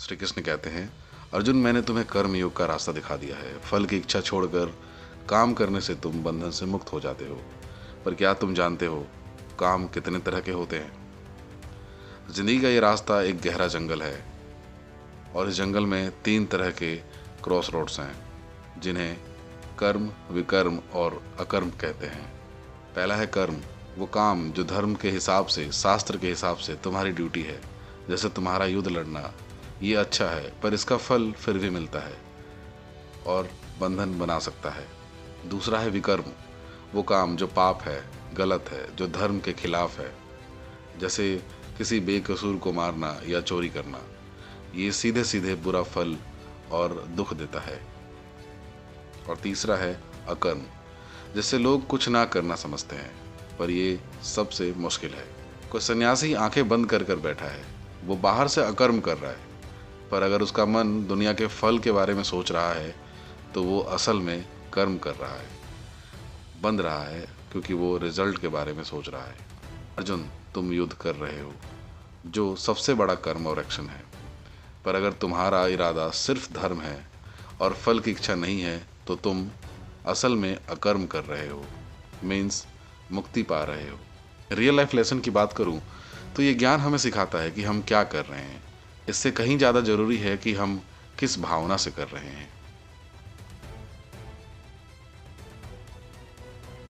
श्री कृष्ण कहते हैं, अर्जुन मैंने तुम्हें कर्म योग का रास्ता दिखा दिया है। फल की इच्छा छोड़कर काम करने से तुम बंधन से मुक्त हो जाते हो। पर क्या तुम जानते हो काम कितने तरह के होते हैं? जिंदगी का ये रास्ता एक गहरा जंगल है और इस जंगल में 3 तरह के क्रॉस रोड्स हैं जिन्हें कर्म, विकर्म और अकर्म कहते हैं। पहला है कर्म, वो काम जो धर्म के हिसाब से, शास्त्र के हिसाब से तुम्हारी ड्यूटी है। जैसे तुम्हारा युद्ध लड़ना, ये अच्छा है पर इसका फल फिर भी मिलता है और बंधन बना सकता है। दूसरा है विकर्म, वो काम जो पाप है, गलत है, जो धर्म के खिलाफ है। जैसे किसी बेकसूर को मारना या चोरी करना, ये सीधे सीधे बुरा फल और दुख देता है। और तीसरा है अकर्म, जिससे लोग कुछ ना करना समझते हैं पर ये सबसे मुश्किल है। कोई सन्यासी आंखें बंद कर कर बैठा है, वो बाहर से अकर्म कर रहा है, पर अगर उसका मन दुनिया के फल के बारे में सोच रहा है तो वो असल में कर्म कर रहा है, बंध रहा है, क्योंकि वो रिजल्ट के बारे में सोच रहा है। अर्जुन, तुम युद्ध कर रहे हो जो सबसे बड़ा कर्म और एक्शन है, पर अगर तुम्हारा इरादा सिर्फ धर्म है और फल की इच्छा नहीं है तो तुम असल में अकर्म कर रहे हो, मीन्स मुक्ति पा रहे हो। रियल लाइफ लेसन की बात करूं तो ये ज्ञान हमें सिखाता है कि हम क्या कर रहे हैं। इससे कहीं ज़्यादा ज़रूरी है कि हम किस भावना से कर रहे हैं।